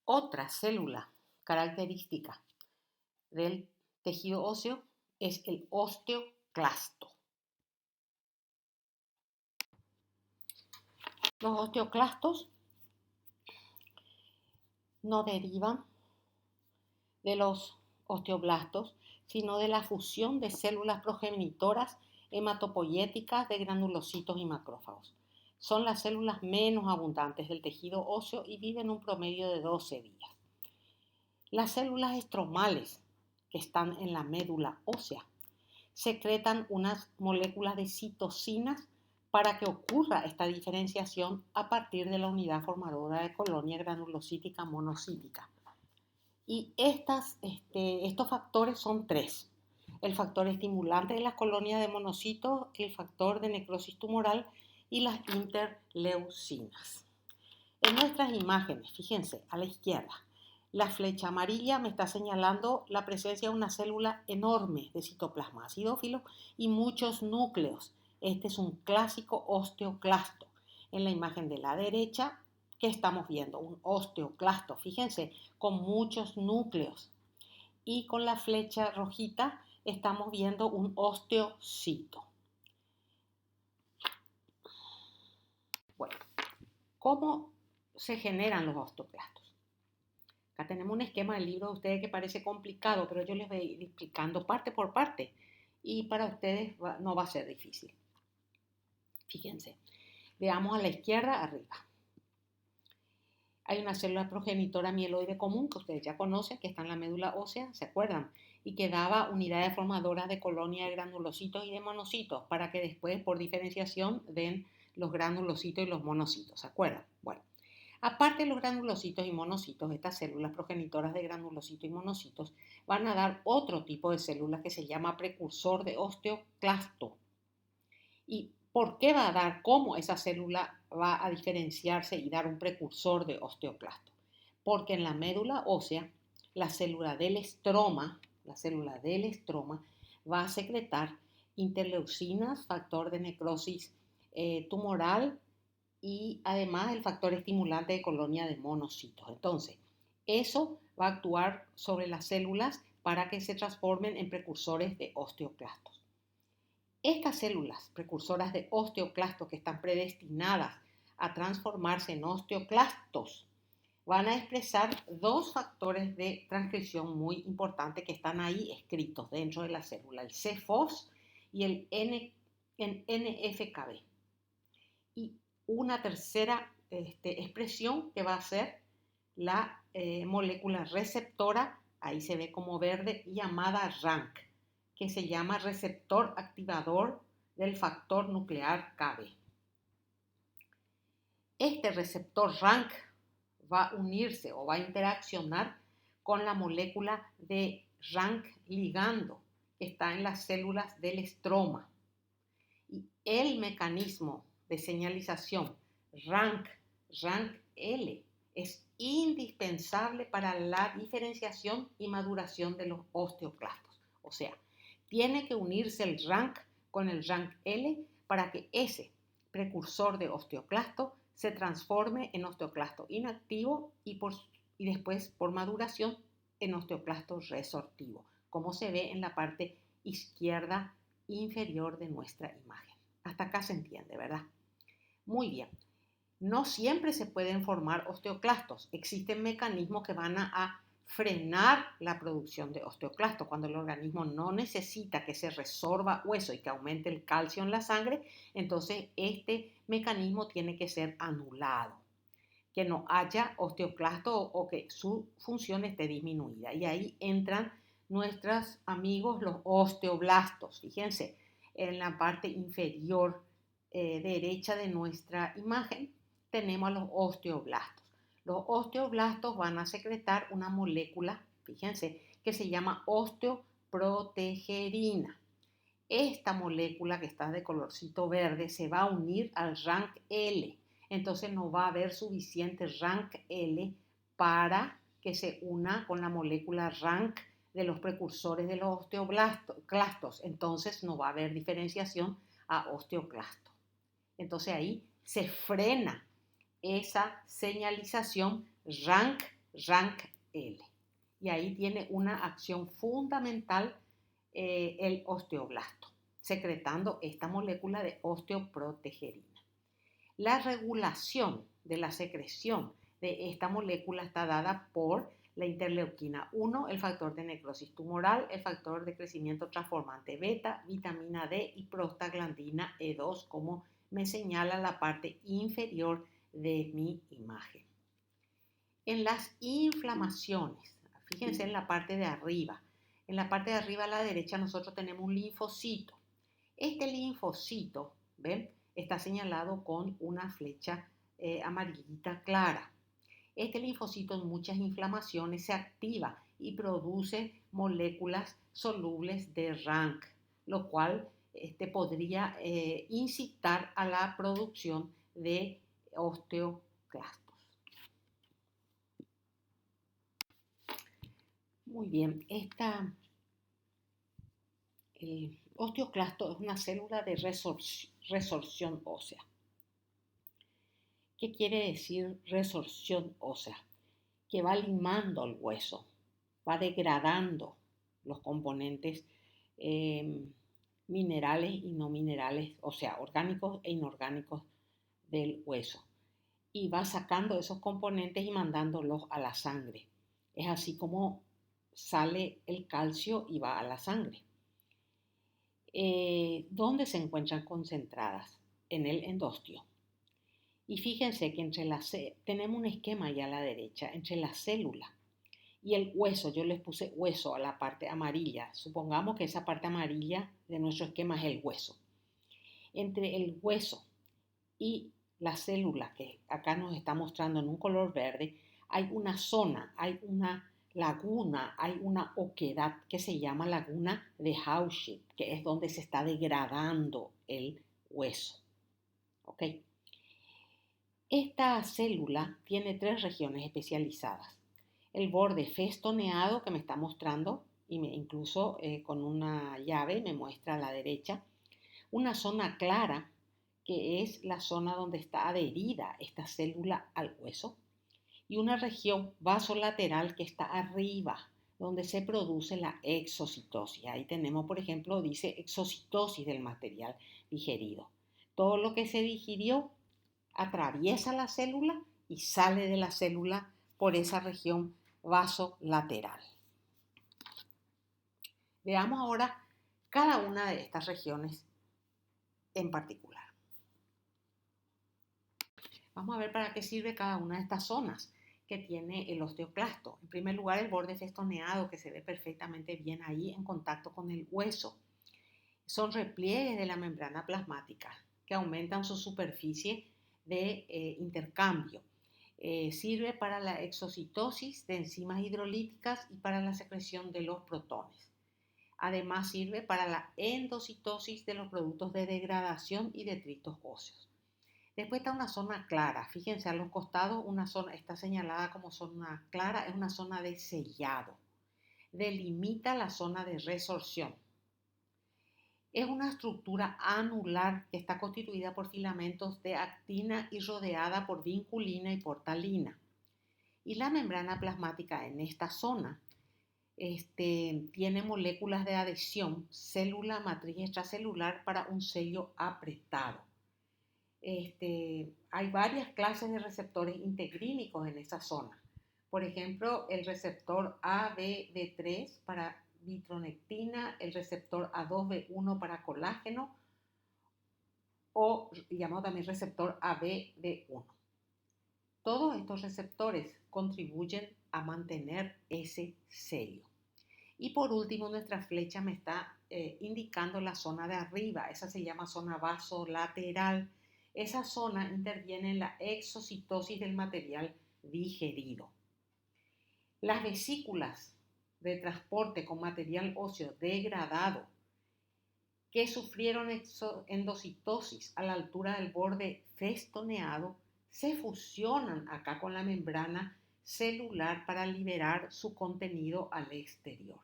Otra célula característica del tejido óseo es el osteoclasto. Los osteoclastos no derivan de los osteoblastos, sino de la fusión de células progenitoras hematopoyéticas de granulocitos y macrófagos. Son las células menos abundantes del tejido óseo y viven un promedio de 12 días. Las células estromales, que están en la médula ósea, secretan unas moléculas de citocinas para que ocurra esta diferenciación a partir de la unidad formadora de colonia granulocítica monocítica. Y estos factores son tres: el factor estimulante de las colonias de monocitos, el factor de necrosis tumoral y las interleucinas. En nuestras imágenes, fíjense, a la izquierda, la flecha amarilla me está señalando la presencia de una célula enorme de citoplasma acidófilo y muchos núcleos. Este es un clásico osteoclasto. En la imagen de la derecha, ¿qué estamos viendo? Un osteoclasto, fíjense, con muchos núcleos. Y con la flecha rojita estamos viendo un osteocito. Bueno, ¿cómo se generan los osteoclastos? Acá tenemos un esquema del libro de ustedes que parece complicado, pero yo les voy a ir explicando parte por parte y para ustedes no va a ser difícil. Fíjense, veamos a la izquierda arriba. Hay una célula progenitora mieloide común que ustedes ya conocen, que está en la médula ósea, ¿se acuerdan? Y que daba unidades formadoras de colonia de granulocitos y de monocitos para que después, por diferenciación, den los granulocitos y los monocitos, ¿se acuerdan? Bueno, aparte de los granulocitos y monocitos, estas células progenitoras de granulocitos y monocitos van a dar otro tipo de células que se llama precursor de osteoclasto. ¿Y por qué va a dar? ¿Cómo esa célula va a diferenciarse y dar un precursor de osteoclasto? Porque en la médula ósea, la célula del estroma va a secretar interleucinas, factor de necrosis tumoral y además el factor estimulante de colonia de monocitos. Entonces, eso va a actuar sobre las células para que se transformen en precursores de osteoclastos. Estas células precursoras de osteoclastos que están predestinadas a transformarse en osteoclastos van a expresar dos factores de transcripción muy importantes que están ahí escritos dentro de la célula, el CFOS y el NFKB. Y una tercera expresión que va a ser la molécula receptora, ahí se ve como verde, llamada RANK, que se llama receptor activador del factor nuclear KB. Este receptor RANK va a unirse o va a interaccionar con la molécula de RANK ligando que está en las células del estroma. Y el mecanismo de señalización RANK-L es indispensable para la diferenciación y maduración de los osteoclastos. O sea, tiene que unirse el RANK con el RANK-L para que ese precursor de osteoclasto se transforme en osteoclasto inactivo y después por maduración en osteoclasto resortivo, como se ve en la parte izquierda inferior de nuestra imagen. Hasta acá se entiende, ¿verdad? Muy bien. No siempre se pueden formar osteoclastos. Existen mecanismos que van a frenar la producción de osteoclastos. Cuando el organismo no necesita que se resorba hueso y que aumente el calcio en la sangre, entonces este mecanismo tiene que ser anulado, que no haya osteoclasto o que su función esté disminuida. Y ahí entran nuestros amigos los osteoblastos. Fíjense, en la parte inferior derecha de nuestra imagen tenemos a los osteoblastos. Los osteoblastos van a secretar una molécula, fíjense, que se llama osteoprotegerina. Esta molécula que está de colorcito verde se va a unir al RANK-L. Entonces no va a haber suficiente RANK-L para que se una con la molécula RANK de los precursores de los osteoclastos. Entonces no va a haber diferenciación a osteoclasto. Entonces ahí se frena esa señalización RANK RANKL. Y ahí tiene una acción fundamental el osteoblasto, secretando esta molécula de osteoprotegerina. La regulación de la secreción de esta molécula está dada por la interleuquina 1, el factor de necrosis tumoral, el factor de crecimiento transformante beta, vitamina D y prostaglandina E2, como me señala la parte inferior de mi imagen. En las inflamaciones, fíjense en la parte de arriba. En la parte de arriba a la derecha nosotros tenemos un linfocito. Este linfocito, ¿ven?, está señalado con una flecha amarillita clara. Este linfocito en muchas inflamaciones se activa y produce moléculas solubles de RANK, lo cual podría incitar a la producción de osteoclastos. Muy bien, el osteoclasto es una célula de resorción ósea. ¿Qué quiere decir resorción ósea? Que va limando el hueso, va degradando los componentes minerales y no minerales, o sea, orgánicos e inorgánicos del hueso. Y va sacando esos componentes y mandándolos a la sangre. Es así como sale el calcio y va a la sangre. ¿Dónde se encuentran concentradas? En el endostio. Y fíjense que tenemos un esquema ahí a la derecha, entre la célula y el hueso. Yo les puse hueso a la parte amarilla. Supongamos que esa parte amarilla de nuestro esquema es el hueso. Entre el hueso y la célula, que acá nos está mostrando en un color verde, hay una zona, hay una laguna, hay una oquedad que se llama laguna de Hauschildt, que es donde se está degradando el hueso. ¿Ok? Esta célula tiene 3 regiones especializadas. El borde festoneado que me está mostrando, y incluso con una llave me muestra a la derecha, una zona clara, que es la zona donde está adherida esta célula al hueso, y una región vasolateral que está arriba, donde se produce la exocitosis. Ahí tenemos, por ejemplo, dice exocitosis del material digerido. Todo lo que se digirió atraviesa la célula y sale de la célula por esa región vasolateral. Veamos ahora cada una de estas regiones en particular. Vamos a ver para qué sirve cada una de estas zonas que tiene el osteoclasto. En primer lugar, el borde festoneado, que se ve perfectamente bien ahí en contacto con el hueso. Son repliegues de la membrana plasmática que aumentan su superficie de intercambio. Sirve para la exocitosis de enzimas hidrolíticas y para la secreción de los protones. Además sirve para la endocitosis de los productos de degradación y detritos óseos. Después está una zona clara. Fíjense a los costados, una zona está señalada como zona clara, es una zona de sellado. Delimita la zona de resorción. Es una estructura anular que está constituida por filamentos de actina y rodeada por vinculina y por talina. Y la membrana plasmática en esta zona tiene moléculas de adhesión, célula matriz extracelular para un sello apretado. Hay varias clases de receptores integrínicos en esa zona. Por ejemplo, el receptor ABB3 para vitronectina, el receptor A2B1 para colágeno o llamado también receptor ABB1. Todos estos receptores contribuyen a mantener ese sello. Y por último, nuestra flecha me está indicando la zona de arriba. Esa se llama zona vasolateral. Esa zona interviene en la exocitosis del material digerido. Las vesículas de transporte con material óseo degradado que sufrieron endocitosis a la altura del borde festoneado se fusionan acá con la membrana celular para liberar su contenido al exterior.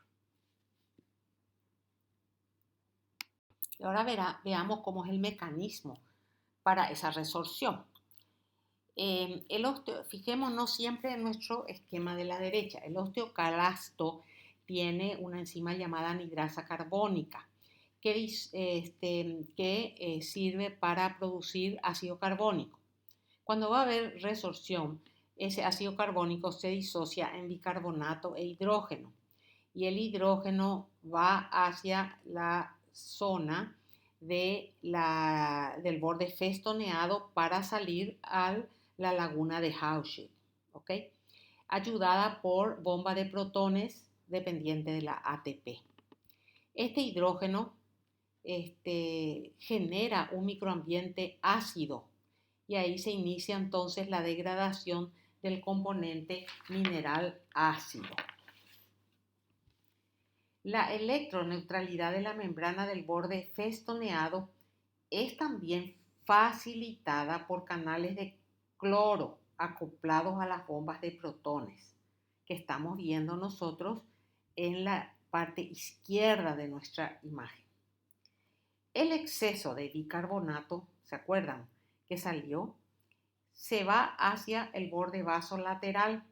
Y ahora veamos cómo es el mecanismo para esa resorción. Fijémonos siempre en nuestro esquema de la derecha. El osteoclasto tiene una enzima llamada anidrasa carbónica que sirve para producir ácido carbónico. Cuando va a haber resorción, ese ácido carbónico se disocia en bicarbonato e hidrógeno y el hidrógeno va hacia la zona del borde festoneado para salir a la laguna de Hauschildt, ¿ok? Ayudada por bomba de protones dependiente de la ATP. Este hidrógeno genera un microambiente ácido y ahí se inicia entonces la degradación del componente mineral ácido. La electroneutralidad de la membrana del borde festoneado es también facilitada por canales de cloro acoplados a las bombas de protones que estamos viendo nosotros en la parte izquierda de nuestra imagen. El exceso de bicarbonato, ¿se acuerdan? Que salió, se va hacia el borde vasolateral,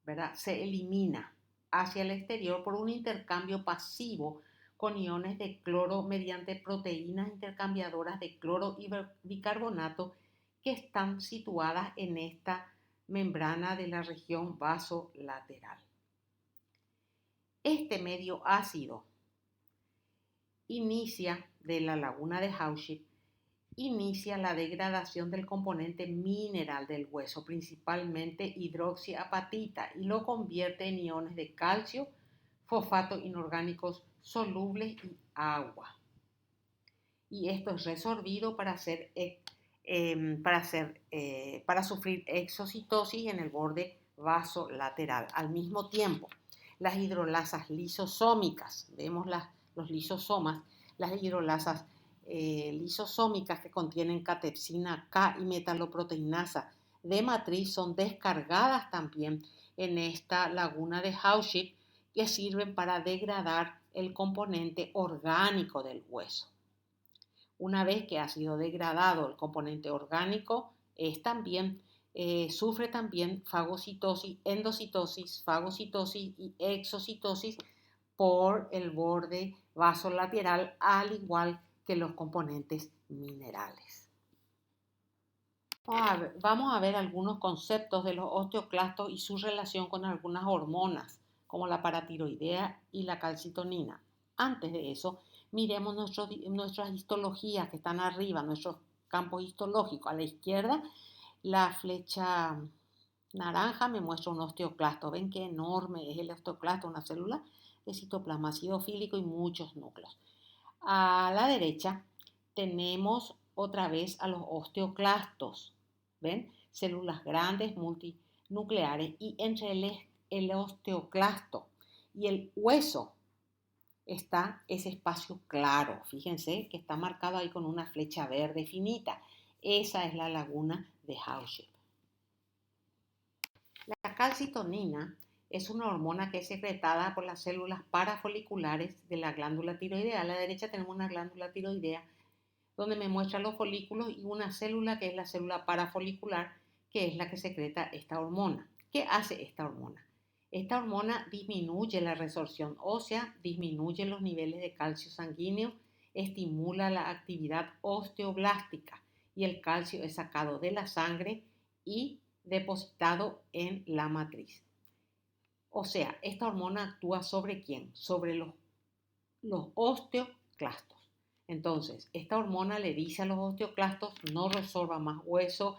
¿verdad? Se elimina hacia el exterior por un intercambio pasivo con iones de cloro mediante proteínas intercambiadoras de cloro y bicarbonato que están situadas en esta membrana de la región vasolateral. Este medio ácido de la laguna de Hauschildt inicia la degradación del componente mineral del hueso, principalmente hidroxiapatita, y lo convierte en iones de calcio, fosfato inorgánicos solubles y agua. Y esto es resorbido para sufrir exocitosis en el borde vasolateral. Al mismo tiempo, las hidrolasas lisosómicas, vemos los lisosomas, las hidrolasas lisosómicas que contienen catepsina K y metaloproteinasa de matriz son descargadas también en esta laguna de Hauschildt que sirven para degradar el componente orgánico del hueso. Una vez que ha sido degradado el componente orgánico, sufre también fagocitosis, endocitosis, fagocitosis y exocitosis por el borde vasolateral, al igual que los componentes minerales. Vamos a ver algunos conceptos de los osteoclastos y su relación con algunas hormonas, como la paratiroidea y la calcitonina. Antes de eso, miremos nuestras histologías que están arriba, nuestros campos histológicos. A la izquierda, la flecha naranja me muestra un osteoclasto. ¿Ven qué enorme es el osteoclasto? Una célula de citoplasma acidofílico y muchos núcleos. A la derecha tenemos otra vez a los osteoclastos. ¿Ven? Células grandes, multinucleares, y entre el osteoclasto y el hueso está ese espacio claro. Fíjense que está marcado ahí con una flecha verde finita. Esa es la laguna de Hauschildt. La calcitonina es una hormona que es secretada por las células parafoliculares de la glándula tiroidea. A la derecha tenemos una glándula tiroidea donde me muestra los folículos y una célula que es la célula parafolicular, que es la que secreta esta hormona. ¿Qué hace esta hormona? Esta hormona disminuye la resorción ósea, disminuye los niveles de calcio sanguíneo, estimula la actividad osteoblástica y el calcio es sacado de la sangre y depositado en la matriz. O sea, esta hormona actúa ¿sobre quién? Sobre los osteoclastos. Entonces, esta hormona le dice a los osteoclastos no resorba más hueso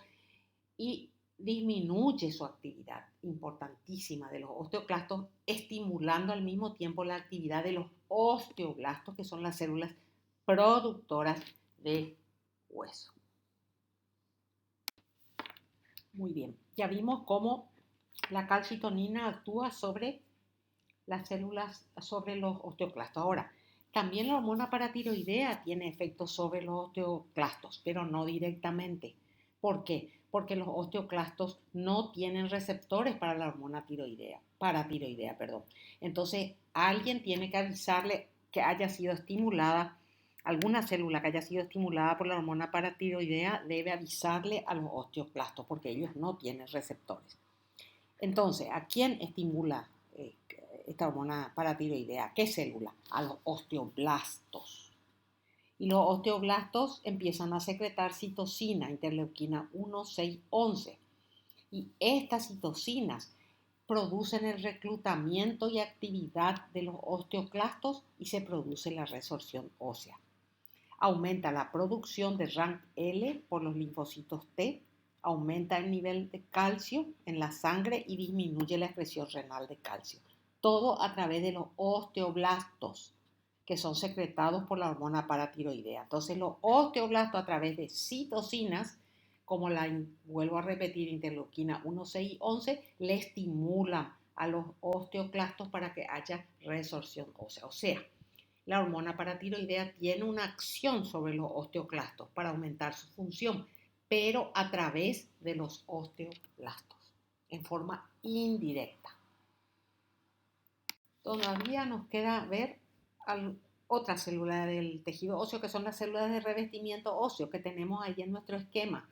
y disminuye su actividad importantísima de los osteoclastos, estimulando al mismo tiempo la actividad de los osteoblastos, que son las células productoras de hueso. Muy bien, ya vimos cómo la calcitonina actúa sobre las células, sobre los osteoclastos. Ahora, también la hormona paratiroidea tiene efectos sobre los osteoclastos, pero no directamente. ¿Por qué? Porque los osteoclastos no tienen receptores para la hormona paratiroidea. Entonces, alguien tiene que avisarle que haya sido estimulada Alguna célula que haya sido estimulada por la hormona paratiroidea debe avisarle a los osteoclastos porque ellos no tienen receptores. Entonces, ¿a quién estimula esta hormona paratiroidea? ¿Qué célula? A los osteoblastos. Y los osteoblastos empiezan a secretar citocina, interleuquina 1, 6, 11. Y estas citocinas producen el reclutamiento y actividad de los osteoclastos y se produce la resorción ósea. Aumenta la producción de RANKL por los linfocitos T, aumenta el nivel de calcio en la sangre y disminuye la excreción renal de calcio. Todo a través de los osteoblastos, que son secretados por la hormona paratiroidea. Entonces los osteoblastos a través de citocinas, como vuelvo a repetir, interleuquina 1, 6 y 11, le estimulan a los osteoclastos para que haya resorción ósea. O sea, la hormona paratiroidea tiene una acción sobre los osteoclastos para aumentar su función, pero a través de los osteoblastos, en forma indirecta. Todavía nos queda ver otra célula del tejido óseo, que son las células de revestimiento óseo que tenemos ahí en nuestro esquema,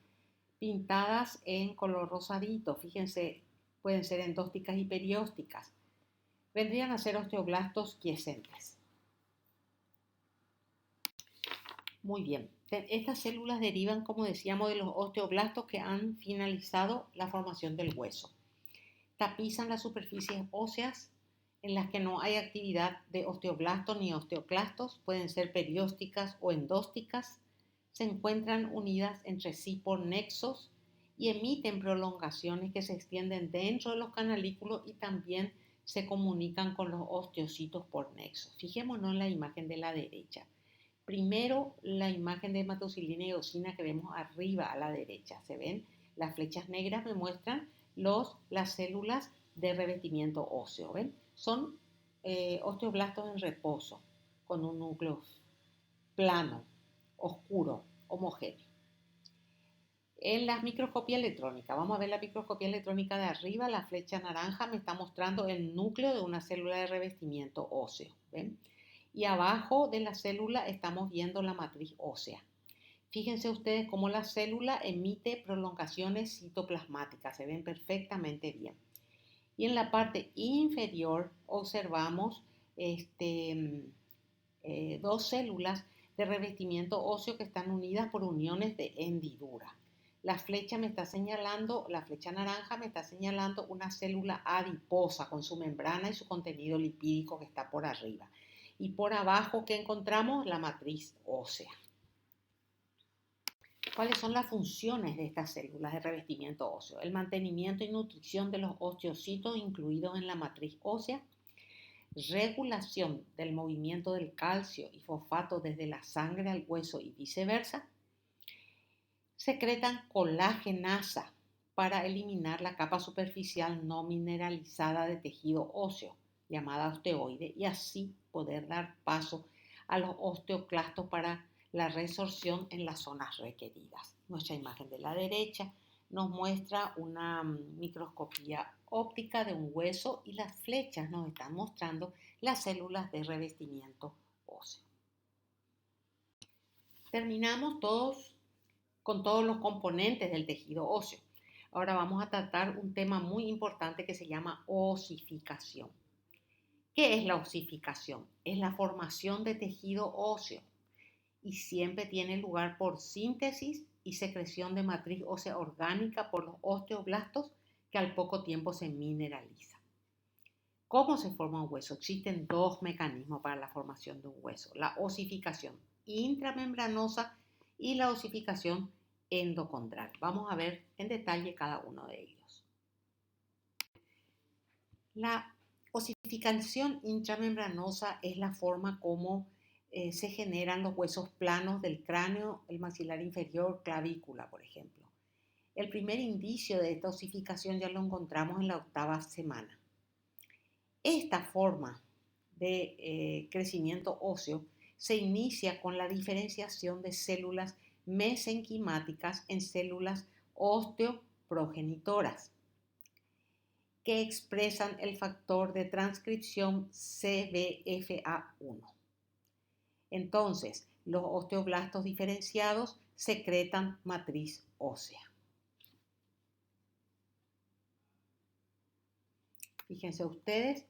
pintadas en color rosadito. Fíjense, pueden ser endósticas y periósticas. Vendrían a ser osteoblastos quiescentes. Muy bien, estas células derivan, como decíamos, de los osteoblastos que han finalizado la formación del hueso. Tapizan las superficies óseas en las que no hay actividad de osteoblastos ni osteoclastos, pueden ser periósticas o endósticas, se encuentran unidas entre sí por nexos y emiten prolongaciones que se extienden dentro de los canalículos y también se comunican con los osteocitos por nexos. Fijémonos en la imagen de la derecha. Primero, la imagen de hematocilina y eosina que vemos arriba a la derecha. ¿Se ven? Las flechas negras me muestran las células de revestimiento óseo. ¿Ven? Son osteoblastos en reposo, con un núcleo plano, oscuro, homogéneo. En la microscopía electrónica, vamos a ver la microscopía electrónica de arriba, la flecha naranja me está mostrando el núcleo de una célula de revestimiento óseo. ¿Ven? Y abajo de la célula estamos viendo la matriz ósea. Fíjense ustedes cómo la célula emite prolongaciones citoplasmáticas, se ven perfectamente bien. Y en la parte inferior observamos dos células de revestimiento óseo que están unidas por uniones de hendidura. La flecha naranja me está señalando una célula adiposa con su membrana y su contenido lipídico que está por arriba. Y por abajo, ¿qué encontramos? La matriz ósea. ¿Cuáles son las funciones de estas células de revestimiento óseo? El mantenimiento y nutrición de los osteocitos incluidos en la matriz ósea, regulación del movimiento del calcio y fosfato desde la sangre al hueso y viceversa, secretan colagenasa para eliminar la capa superficial no mineralizada de tejido óseo, llamada osteoide, y así poder dar paso a los osteoclastos para la resorción en las zonas requeridas. Nuestra imagen de la derecha nos muestra una microscopía óptica de un hueso y las flechas nos están mostrando las células de revestimiento óseo. Terminamos con todos los componentes del tejido óseo. Ahora vamos a tratar un tema muy importante que se llama osificación. ¿Qué es la osificación? Es la formación de tejido óseo y siempre tiene lugar por síntesis y secreción de matriz ósea orgánica por los osteoblastos que al poco tiempo se mineraliza. ¿Cómo se forma un hueso? Existen dos mecanismos para la formación de un hueso: la osificación intramembranosa y la osificación endocondral. Vamos a ver en detalle cada uno de ellos. La osificación intramembranosa es la forma como se generan los huesos planos del cráneo, el maxilar inferior, clavícula, por ejemplo. El primer indicio de esta osificación ya lo encontramos en la 8ª semana. Esta forma de crecimiento óseo se inicia con la diferenciación de células mesenquimáticas en células osteoprogenitoras que expresan el factor de transcripción CBFA1. Entonces, los osteoblastos diferenciados secretan matriz ósea. Fíjense ustedes,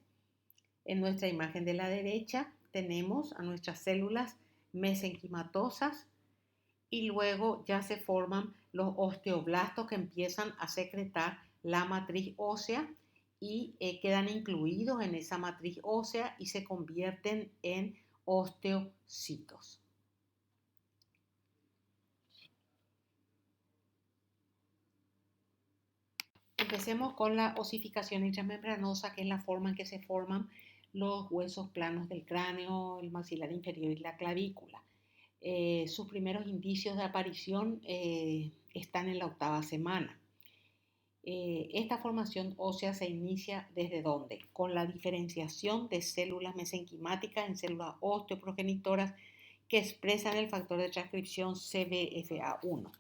en nuestra imagen de la derecha tenemos a nuestras células mesenquimatosas y luego ya se forman los osteoblastos que empiezan a secretar la matriz ósea y quedan incluidos en esa matriz ósea y se convierten en osteocitos. Empecemos con la osificación intramembranosa, que es la forma en que se forman los huesos planos del cráneo, el maxilar inferior y la clavícula. Sus primeros indicios de aparición están en la 8ª semana. Esta formación ósea se inicia ¿desde dónde? Con la diferenciación de células mesenquimáticas en células osteoprogenitoras que expresan el factor de transcripción CBFA1.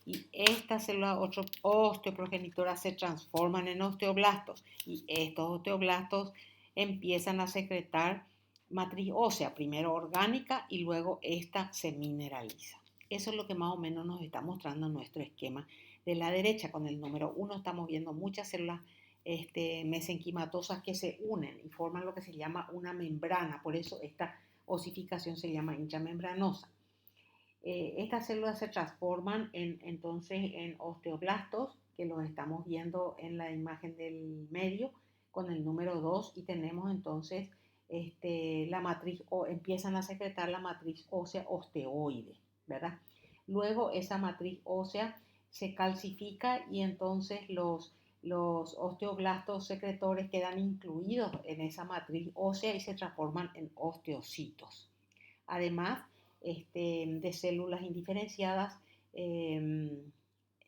Y estas células osteoprogenitoras se transforman en osteoblastos y estos osteoblastos empiezan a secretar matriz ósea, primero orgánica y luego esta se mineraliza. Eso es lo que más o menos nos está mostrando nuestro esquema de la derecha. Con el número 1 estamos viendo muchas células mesenquimatosas que se unen y forman lo que se llama una membrana, por eso esta osificación se llama intramembranosa. Estas células se transforman entonces en osteoblastos, que los estamos viendo en la imagen del medio con el número 2 y tenemos entonces la matriz, o empiezan a secretar la matriz ósea osteoide, ¿verdad? Luego esa matriz ósea se calcifica y entonces los osteoblastos secretores quedan incluidos en esa matriz ósea y se transforman en osteocitos. Además, de células indiferenciadas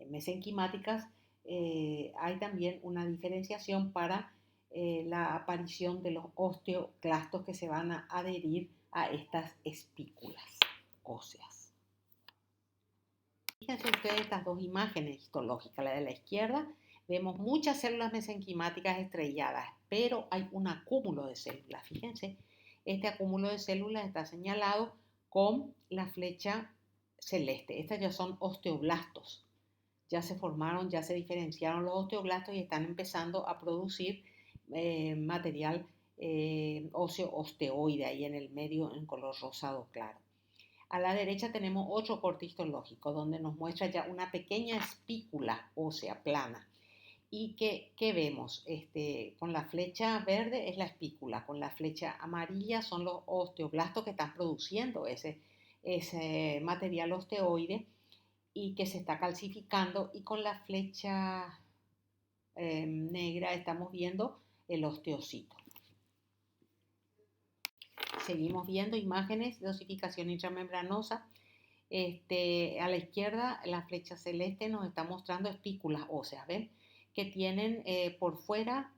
mesenquimáticas, hay también una diferenciación para la aparición de los osteoclastos que se van a adherir a estas espículas óseas. Fíjense ustedes estas dos imágenes histológicas. La de la izquierda vemos muchas células mesenquimáticas estrelladas, pero hay un acúmulo de células. Fíjense, este acúmulo de células está señalado con la flecha celeste. Estas ya son osteoblastos. Ya se formaron, ya se diferenciaron los osteoblastos y están empezando a producir material óseo osteoide ahí en el medio en color rosado claro. A la derecha tenemos otro corte histológico donde nos muestra ya una pequeña espícula ósea plana. ¿Y qué vemos? Con la flecha verde es la espícula, con la flecha amarilla son los osteoblastos que están produciendo ese material osteoide y que se está calcificando, y con la flecha negra estamos viendo el osteocito. Seguimos viendo imágenes de osificación intramembranosa. A la izquierda la flecha celeste nos está mostrando espículas óseas, ¿ven? Que tienen por fuera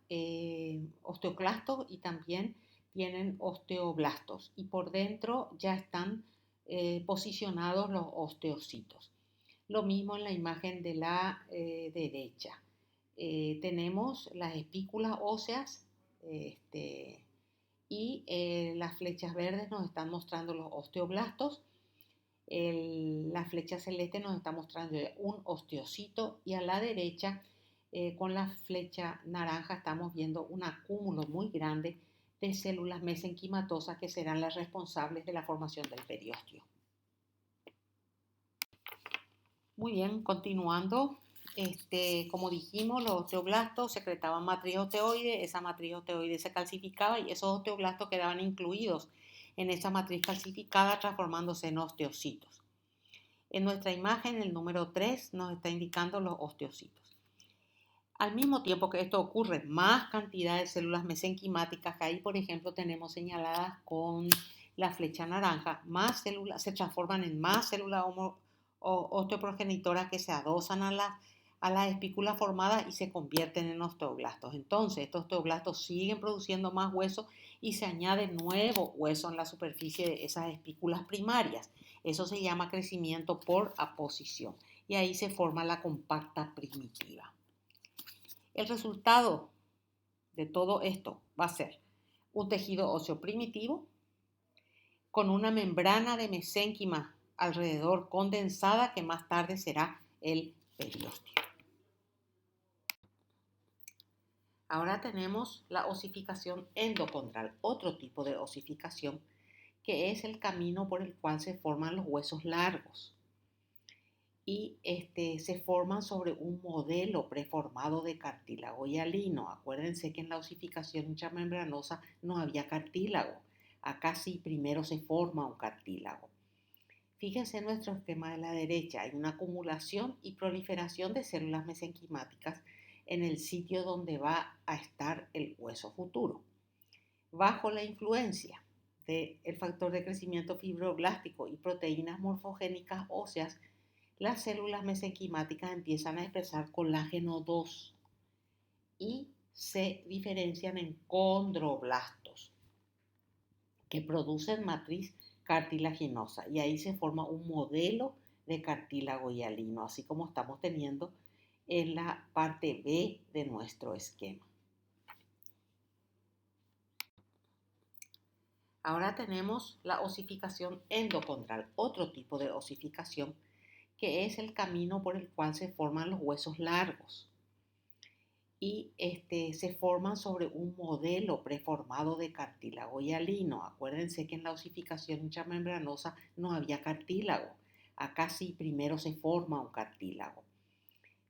osteoclastos y también tienen osteoblastos y por dentro ya están posicionados los osteocitos. Lo mismo en la imagen de la derecha. Tenemos las espículas óseas y las flechas verdes nos están mostrando los osteoblastos. La flecha celeste nos está mostrando un osteocito y a la derecha con la flecha naranja estamos viendo un acúmulo muy grande de células mesenquimatosas que serán las responsables de la formación del periósteo. Muy bien, continuando, como dijimos, los osteoblastos secretaban matriz osteoide, esa matriz osteoide se calcificaba y esos osteoblastos quedaban incluidos en esa matriz calcificada transformándose en osteocitos. En nuestra imagen, el número 3 nos está indicando los osteocitos. Al mismo tiempo que esto ocurre, más cantidad de células mesenquimáticas, que ahí por ejemplo tenemos señaladas con la flecha naranja, más células se transforman en más células osteoprogenitoras que se adosan a las espículas formadas y se convierten en osteoblastos. Entonces, estos osteoblastos siguen produciendo más hueso y se añade nuevo hueso en la superficie de esas espículas primarias. Eso se llama crecimiento por aposición y ahí se forma la compacta primitiva. El resultado de todo esto va a ser un tejido óseo primitivo con una membrana de mesénquima alrededor condensada que más tarde será el periósteo. Ahora tenemos la osificación endocondral, otro tipo de osificación que es el camino por el cual se forman los huesos largos y se forman sobre un modelo preformado de cartílago hialino. Acuérdense que en la osificación intramembranosa no había cartílago. Acá sí primero se forma un cartílago. Fíjense en nuestro esquema de la derecha, hay una acumulación y proliferación de células mesenquimáticas en el sitio donde va a estar el hueso futuro. Bajo la influencia del factor de crecimiento fibroblástico y proteínas morfogénicas óseas, las células mesenquimáticas empiezan a expresar colágeno 2 y se diferencian en condroblastos que producen matriz cartilaginosa y ahí se forma un modelo de cartílago hialino, así como estamos teniendo en la parte B de nuestro esquema. Ahora tenemos la osificación endocondral, otro tipo de osificación que es el camino por el cual se forman los huesos largos y se forman sobre un modelo preformado de cartílago hialino. Acuérdense que en la osificación intramembranosa no había cartílago. Acá sí primero se forma un cartílago.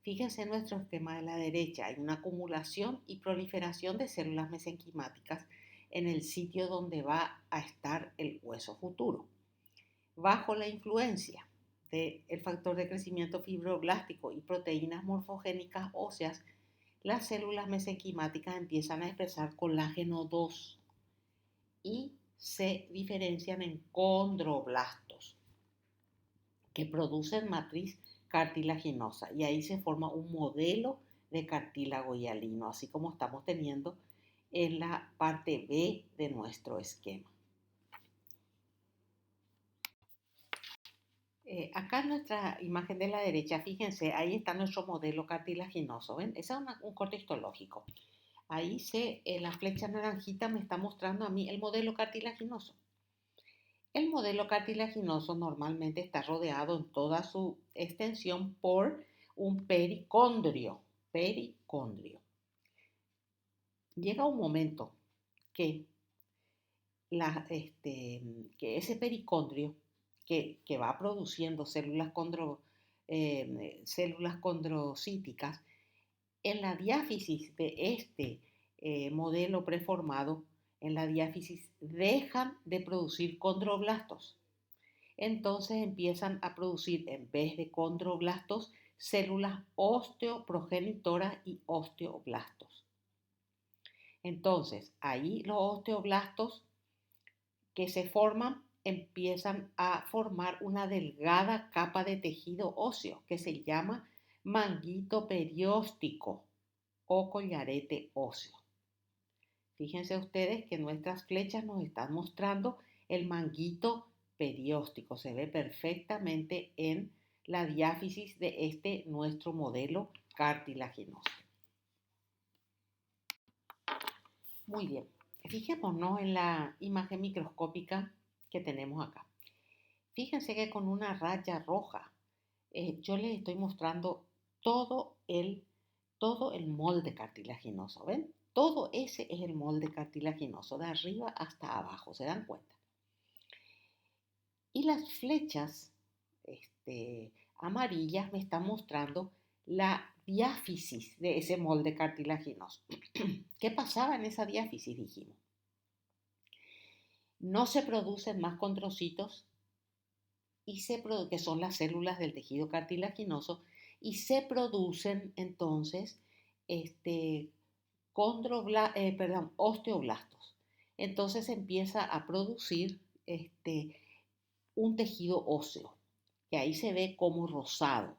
Fíjense en nuestro esquema de la derecha, hay una acumulación y proliferación de células mesenquimáticas en el sitio donde va a estar el hueso futuro. Bajo la influencia del factor de crecimiento fibroblástico y proteínas morfogénicas óseas, las células mesenquimáticas empiezan a expresar colágeno 2 y se diferencian en condroblastos que producen matriz cartilaginosa y ahí se forma un modelo de cartílago hialino, así como estamos teniendo en la parte B de nuestro esquema. Acá en nuestra imagen de la derecha, fíjense, ahí está nuestro modelo cartilaginoso, ¿ven? Ese es un corte histológico. Ahí la flecha naranjita me está mostrando a mí el modelo cartilaginoso. El modelo cartilaginoso normalmente está rodeado en toda su extensión por un pericondrio. Llega un momento que, que ese pericondrio que va produciendo células condrocíticas, en la diáfisis de este modelo preformado, en la diáfisis dejan de producir condroblastos. Entonces empiezan a producir, en vez de condroblastos, células osteoprogenitoras y osteoblastos. Entonces, ahí los osteoblastos que se forman empiezan a formar una delgada capa de tejido óseo que se llama manguito perióstico o collarete óseo. Fíjense ustedes que nuestras flechas nos están mostrando el manguito perióstico. Se ve perfectamente en la diáfisis de nuestro modelo cartilaginoso. Muy bien, fijémonos en la imagen microscópica que tenemos acá. Fíjense que con una raya roja yo les estoy mostrando todo el molde cartilaginoso, ¿ven? Todo ese es el molde cartilaginoso, de arriba hasta abajo, ¿se dan cuenta? Y las flechas amarillas me están mostrando la diáfisis de ese molde cartilaginoso. ¿Qué pasaba en esa diáfisis? Dijimos. No se producen más condrocitos que son las células del tejido cartilaginoso, y se producen entonces osteoblastos. Entonces empieza a producir un tejido óseo, que ahí se ve como rosado.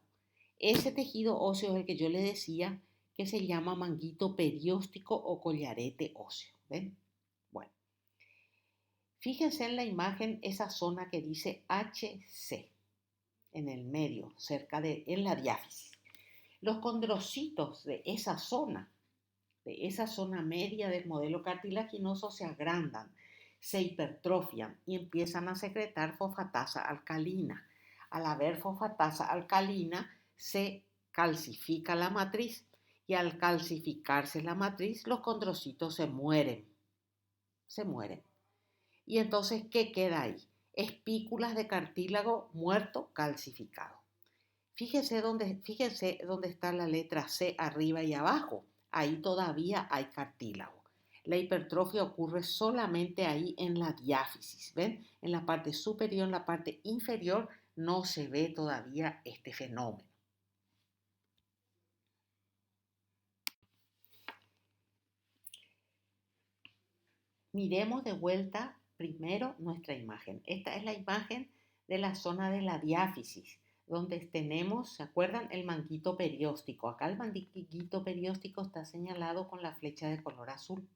Ese tejido óseo es el que yo le decía que se llama manguito perióstico o collarete óseo. ¿Ven? Bueno, fíjense en la imagen esa zona que dice HC, en el medio, en la diáfisis. Los condrocitos de esa zona media del modelo cartilaginoso se agrandan, se hipertrofian y empiezan a secretar fosfatasa alcalina. Al haber fosfatasa alcalina, se calcifica la matriz y al calcificarse la matriz, los condrocitos se mueren. Se mueren. Y entonces, ¿qué queda ahí? Espículas de cartílago muerto calcificado. Fíjense dónde está la letra C arriba y abajo. Ahí todavía hay cartílago. La hipertrofia ocurre solamente ahí en la diáfisis. ¿Ven? En la parte superior, en la parte inferior, no se ve todavía este fenómeno. Miremos de vuelta primero nuestra imagen. Esta es la imagen de la zona de la diáfisis, donde tenemos, ¿se acuerdan? El manguito perióstico. Acá el manguito perióstico está señalado con la flecha de color azul.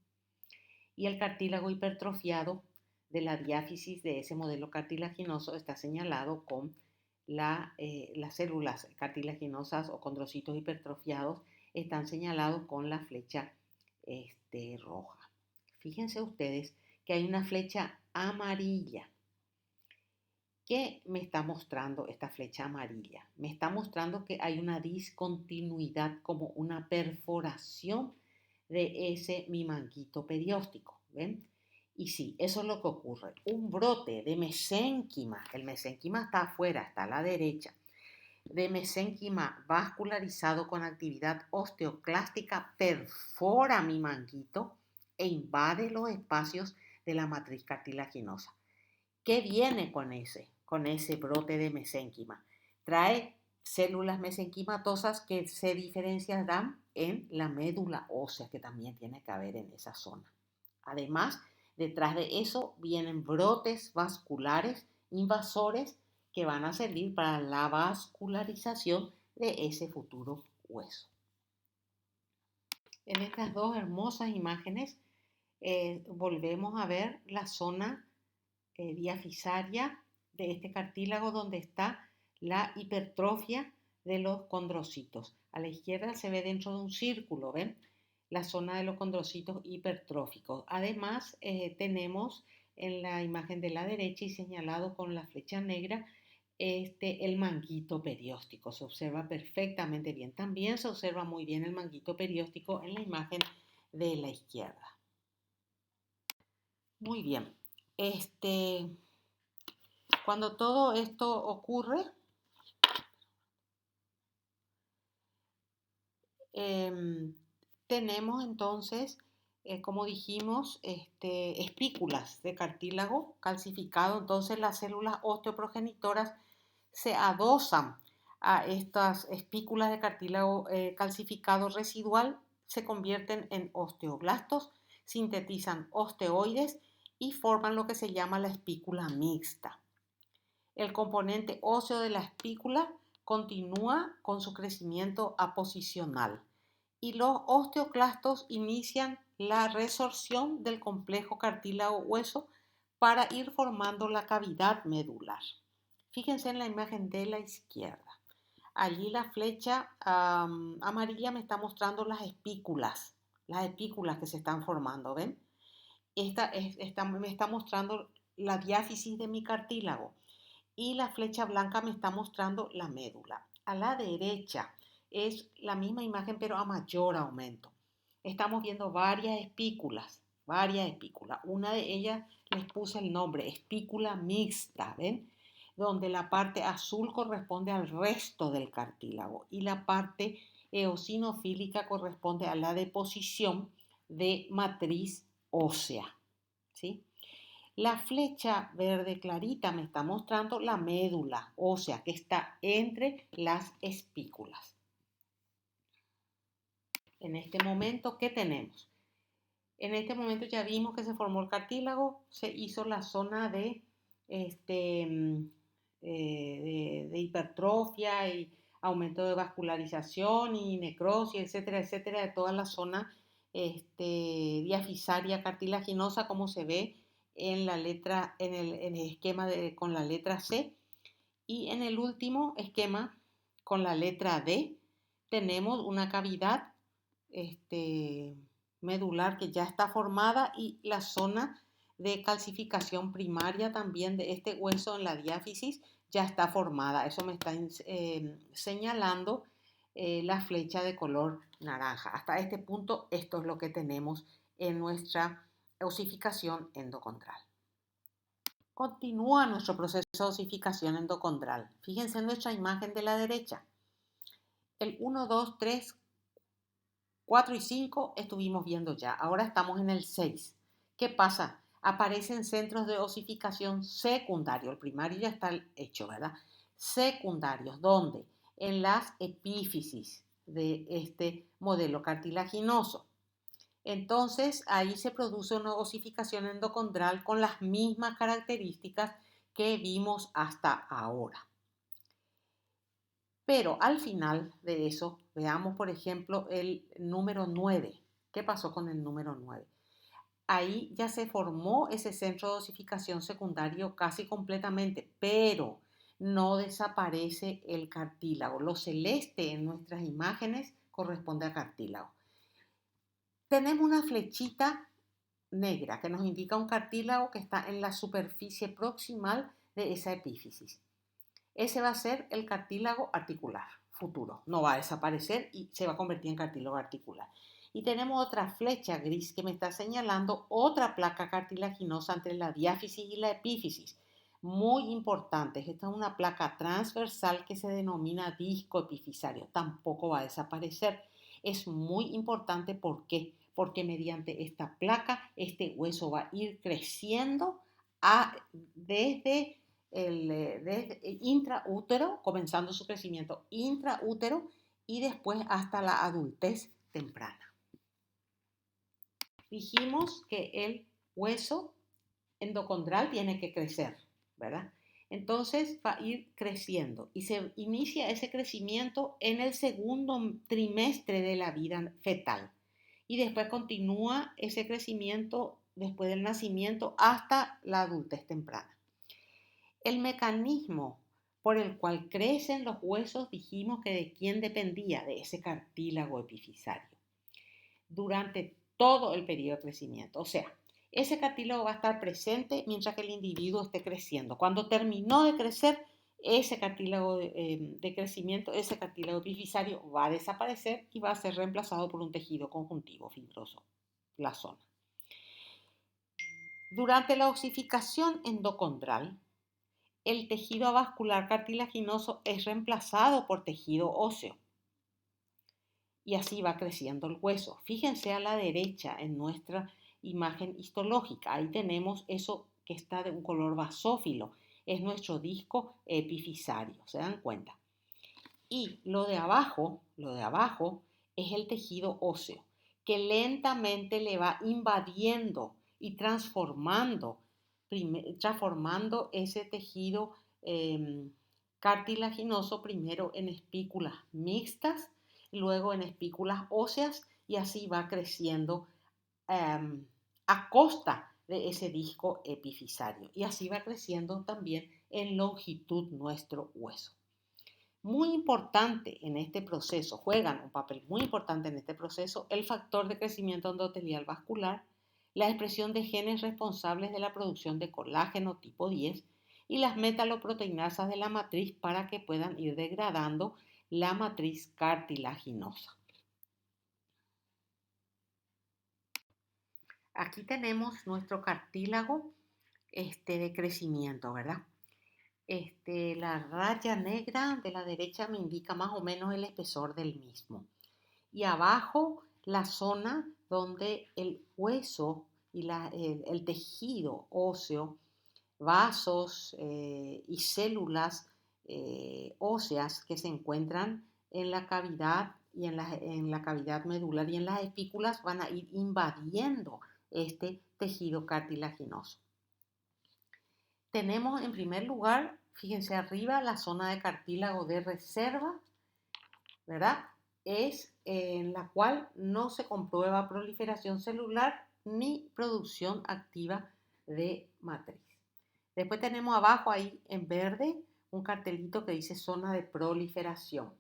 Y el cartílago hipertrofiado de la diáfisis de ese modelo cartilaginoso está señalado con las células cartilaginosas o condrocitos hipertrofiados están señalados con la flecha roja. Fíjense ustedes que hay una flecha amarilla. ¿Qué me está mostrando esta flecha amarilla? Me está mostrando que hay una discontinuidad, como una perforación de ese mi manguito perióstico. ¿Ven? Y sí, eso es lo que ocurre. Un brote de mesénquima, el mesénquima está afuera, está a la derecha, de mesénquima vascularizado con actividad osteoclástica perfora mi manguito e invade los espacios de la matriz cartilaginosa. ¿Qué viene con ese brote de mesénquima? Trae células mesenquimatosas que se diferenciarán en la médula ósea, que también tiene que haber en esa zona. Además, detrás de eso vienen brotes vasculares invasores que van a servir para la vascularización de ese futuro hueso. En estas dos hermosas imágenes volvemos a ver la zona diafisaria de este cartílago donde está la hipertrofia de los condrocitos. A la izquierda se ve dentro de un círculo, ¿ven? La zona de los condrocitos hipertróficos. Además, tenemos en la imagen de la derecha y señalado con la flecha negra el manguito perióstico. Se observa perfectamente bien. También se observa muy bien el manguito perióstico en la imagen de la izquierda. Muy bien. Cuando todo esto ocurre, tenemos entonces, como dijimos, espículas de cartílago calcificado. Entonces las células osteoprogenitoras se adosan a estas espículas de cartílago calcificado residual, se convierten en osteoblastos, sintetizan osteoides y forman lo que se llama la espícula mixta. El componente óseo de la espícula continúa con su crecimiento aposicional y los osteoclastos inician la resorción del complejo cartílago-hueso para ir formando la cavidad medular. Fíjense en la imagen de la izquierda. Allí la flecha amarilla me está mostrando las espículas que se están formando, ¿ven? Me está mostrando la diáfisis de mi cartílago y la flecha blanca me está mostrando la médula. A la derecha es la misma imagen pero a mayor aumento. Estamos viendo varias espículas. Una de ellas les puse el nombre, espícula mixta, ¿ven? Donde la parte azul corresponde al resto del cartílago y la parte eosinofílica corresponde a la deposición de matriz ósea, ¿sí? La flecha verde clarita me está mostrando la médula ósea que está entre las espículas. En este momento, ¿qué tenemos? En este momento ya vimos que se formó el cartílago, se hizo la zona de hipertrofia y aumento de vascularización y necrosis, etcétera, etcétera, de toda la zona diafisaria cartilaginosa, como se ve en el esquema con la letra C. Y en el último esquema con la letra D tenemos una cavidad medular que ya está formada y la zona de calcificación primaria también de este hueso en la diáfisis ya está formada. Eso me está señalando la flecha de color naranja. Hasta este punto, esto es lo que tenemos en nuestra osificación endocondral. Continúa nuestro proceso de osificación endocondral. Fíjense en nuestra imagen de la derecha. El 1, 2, 3, 4 y 5 estuvimos viendo ya. Ahora estamos en el 6. ¿Qué pasa? Aparecen centros de osificación secundarios. El primario ya está hecho, ¿verdad? Secundarios, ¿dónde? En las epífisis de este modelo cartilaginoso. Entonces, ahí se produce una osificación endocondral con las mismas características que vimos hasta ahora. Pero al final de eso, veamos por ejemplo el número 9. ¿Qué pasó con el número 9? Ahí ya se formó ese centro de osificación secundario casi completamente, pero no desaparece el cartílago. Lo celeste en nuestras imágenes corresponde a cartílago. Tenemos una flechita negra que nos indica un cartílago que está en la superficie proximal de esa epífisis. Ese va a ser el cartílago articular futuro. No va a desaparecer y se va a convertir en cartílago articular. Y tenemos otra flecha gris que me está señalando otra placa cartilaginosa entre la diáfisis y la epífisis. Muy importante. Esta es una placa transversal que se denomina disco epifisario. Tampoco va a desaparecer. Es muy importante. ¿Por qué? Porque mediante esta placa este hueso va a ir creciendo desde el intraútero, comenzando su crecimiento intraútero y después hasta la adultez temprana. Dijimos que el hueso endocondral tiene que crecer, ¿verdad? Entonces va a ir creciendo y se inicia ese crecimiento en el segundo trimestre de la vida fetal y después continúa ese crecimiento después del nacimiento hasta la adultez temprana. El mecanismo por el cual crecen los huesos, dijimos que de quién dependía, de ese cartílago epifisario, durante todo el periodo de crecimiento. O sea, ese cartílago va a estar presente mientras que el individuo esté creciendo. Cuando terminó de crecer, ese cartílago de crecimiento, ese cartílago epifisario va a desaparecer y va a ser reemplazado por un tejido conjuntivo fibroso, la zona. Durante la osificación endocondral, el tejido avascular cartilaginoso es reemplazado por tejido óseo. Y así va creciendo el hueso. Fíjense a la derecha en nuestra imagen histológica. Ahí tenemos eso que está de un color basófilo. Es nuestro disco epifisario. ¿Se dan cuenta? Y lo de abajo es el tejido óseo, que lentamente le va invadiendo y transformando ese tejido cartilaginoso primero en espículas mixtas, luego en espículas óseas y así va creciendo a costa de ese disco epifisario y así va creciendo también en longitud nuestro hueso. Muy importante en este proceso, juegan un papel muy importante en este proceso el factor de crecimiento endotelial vascular, la expresión de genes responsables de la producción de colágeno tipo 10 y las metaloproteinasas de la matriz para que puedan ir degradando la matriz cartilaginosa. Aquí tenemos nuestro cartílago de crecimiento, ¿verdad? La raya negra de la derecha me indica más o menos el espesor del mismo. Y abajo la zona donde el hueso y el tejido óseo, vasos y células óseas que se encuentran en la cavidad y en la cavidad medular y en las espículas van a ir invadiendo este tejido cartilaginoso. Tenemos en primer lugar, fíjense arriba, la zona de cartílago de reserva, ¿verdad? Es en la cual no se comprueba proliferación celular ni producción activa de matriz. Después tenemos abajo ahí en verde un cartelito que dice zona de proliferación.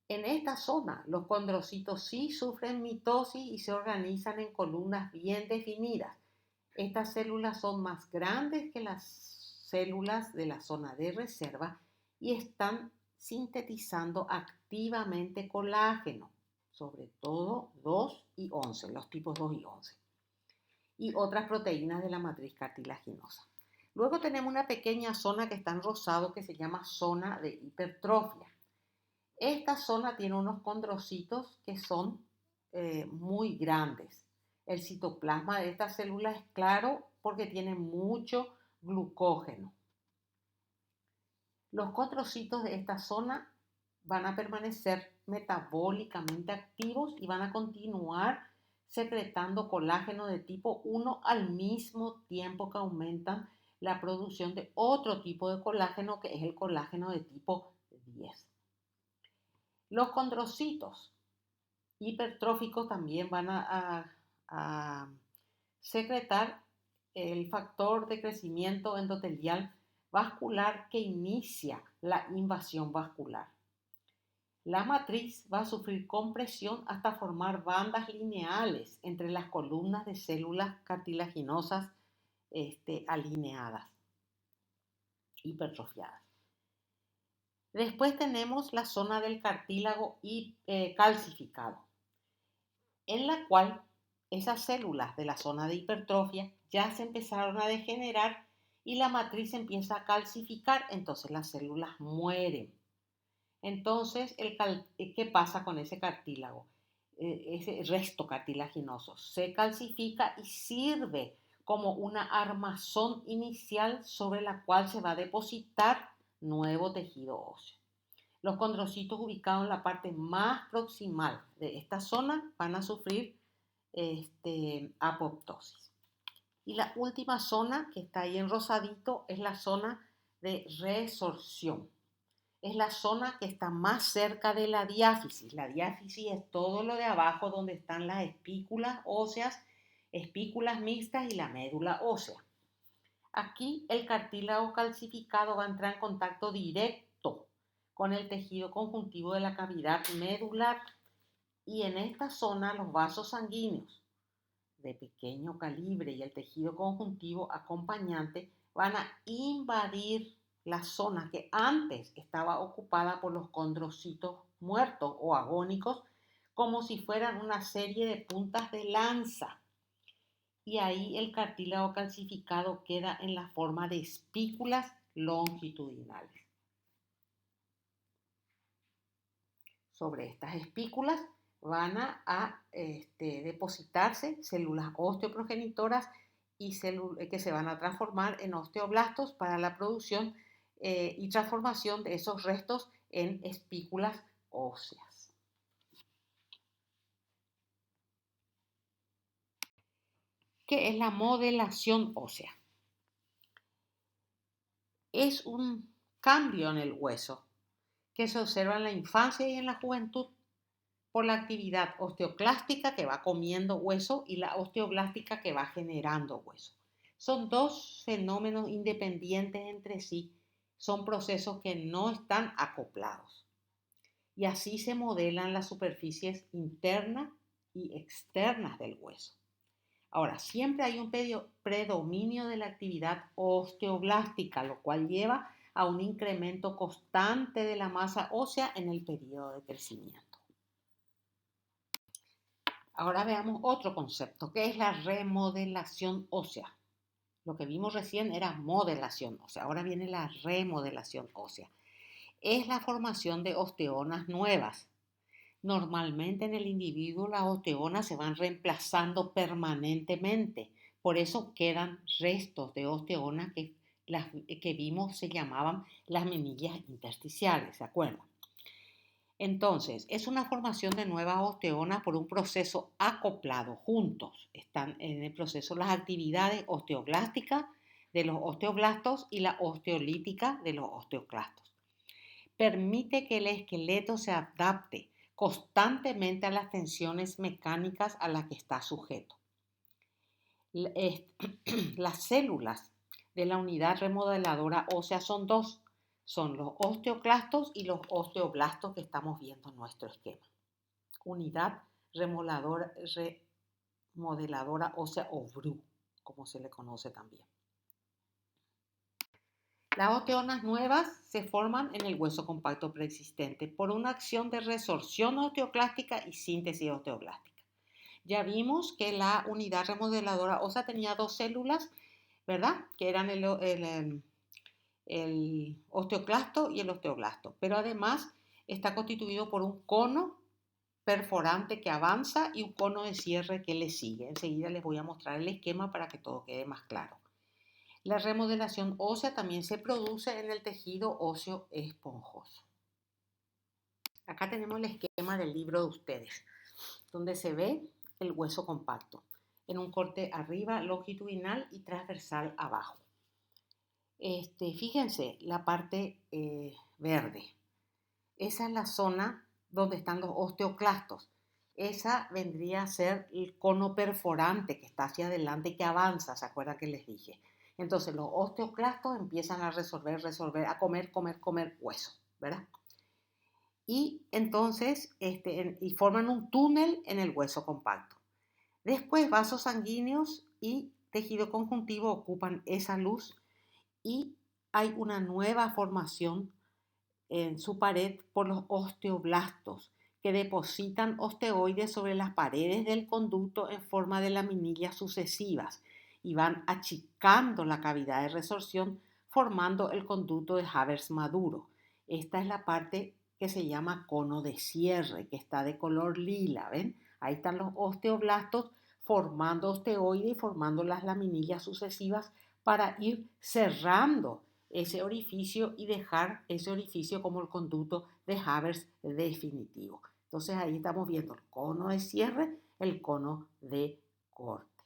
En esta zona, los condrocitos sí sufren mitosis y se organizan en columnas bien definidas. Estas células son más grandes que las células de la zona de reserva y están sintetizando activamente colágeno, sobre todo 2 y 11, los tipos 2 y 11, y otras proteínas de la matriz cartilaginosa. Luego tenemos una pequeña zona que está en rosado que se llama zona de hipertrofia. Esta zona tiene unos condrocitos que son muy grandes. El citoplasma de esta célula es claro porque tiene mucho glucógeno. Los condrocitos de esta zona van a permanecer metabólicamente activos y van a continuar secretando colágeno de tipo 1 al mismo tiempo que aumentan la producción de otro tipo de colágeno que es el colágeno de tipo 10. Los condrocitos hipertróficos también van a secretar el factor de crecimiento endotelial vascular que inicia la invasión vascular. La matriz va a sufrir compresión hasta formar bandas lineales entre las columnas de células cartilaginosas alineadas, hipertrofiadas. Después tenemos la zona del cartílago calcificado, en la cual esas células de la zona de hipertrofia ya se empezaron a degenerar y la matriz empieza a calcificar, entonces las células mueren. Entonces, ¿qué pasa con ese cartílago? Ese resto cartilaginoso se calcifica y sirve como una armazón inicial sobre la cual se va a depositar nuevo tejido óseo. Los condrocitos ubicados en la parte más proximal de esta zona van a sufrir apoptosis. Y la última zona que está ahí en rosadito es la zona de resorción. Es la zona que está más cerca de la diáfisis. La diáfisis es todo lo de abajo donde están las espículas óseas, espículas mixtas y la médula ósea. Aquí el cartílago calcificado va a entrar en contacto directo con el tejido conjuntivo de la cavidad medular y en esta zona los vasos sanguíneos de pequeño calibre y el tejido conjuntivo acompañante van a invadir la zona que antes estaba ocupada por los condrocitos muertos o agónicos como si fueran una serie de puntas de lanza. Y ahí el cartílago calcificado queda en la forma de espículas longitudinales. Sobre estas espículas van a depositarse células osteoprogenitoras y que se van a transformar en osteoblastos para la producción y transformación de esos restos en espículas óseas. ¿Qué es la modelación ósea? Es un cambio en el hueso que se observa en la infancia y en la juventud por la actividad osteoclástica que va comiendo hueso y la osteoblástica que va generando hueso. Son dos fenómenos independientes entre sí, son procesos que no están acoplados. Y así se modelan las superficies internas y externas del hueso. Ahora, siempre hay un predominio de la actividad osteoblástica, lo cual lleva a un incremento constante de la masa ósea en el periodo de crecimiento. Ahora veamos otro concepto, que es la remodelación ósea. Lo que vimos recién era modelación ósea, ahora viene la remodelación ósea. Es la formación de osteonas nuevas. Normalmente en el individuo las osteonas se van reemplazando permanentemente, por eso quedan restos de osteonas que las que vimos se llamaban las memillas intersticiales, ¿se acuerdan? Entonces, es una formación de nuevas osteonas por un proceso acoplado, juntos. Están en el proceso las actividades osteoblásticas de los osteoblastos y la osteolítica de los osteoclastos. Permite que el esqueleto se adapte constantemente a las tensiones mecánicas a las que está sujeto. Las células de la unidad remodeladora ósea son dos. son los osteoclastos y los osteoblastos que estamos viendo en nuestro esquema. Unidad remodeladora ósea o VRU, como se le conoce también. Las osteonas nuevas se forman en el hueso compacto preexistente por una acción de resorción osteoclástica y síntesis osteoblástica. Ya vimos que la unidad remodeladora ósea tenía dos células, ¿verdad? Que eran el osteoclasto y el osteoblasto, pero además está constituido por un cono perforante que avanza y un cono de cierre que le sigue. Enseguida les voy a mostrar el esquema para que todo quede más claro. La remodelación ósea también se produce en el tejido óseo esponjoso. Acá tenemos el esquema del libro de ustedes, donde se ve el hueso compacto, en un corte arriba longitudinal y transversal abajo. Fíjense la parte verde. Esa es la zona donde están los osteoclastos. Esa vendría a ser el cono perforante que está hacia adelante y que avanza, ¿se acuerdan que les dije? Entonces los osteoclastos empiezan a resolver, a comer hueso, ¿verdad? Y entonces y forman un túnel en el hueso compacto. Después vasos sanguíneos y tejido conjuntivo ocupan esa luz y hay una nueva formación en su pared por los osteoblastos que depositan osteoides sobre las paredes del conducto en forma de laminillas sucesivas y van achicando la cavidad de resorción formando el conducto de Havers maduro. Esta es la parte que se llama cono de cierre, que está de color lila, ¿ven? Ahí están los osteoblastos formando osteoides y formando las laminillas sucesivas para ir cerrando ese orificio y dejar ese orificio como el conducto de Havers definitivo. Entonces ahí estamos viendo el cono de cierre, el cono de corte.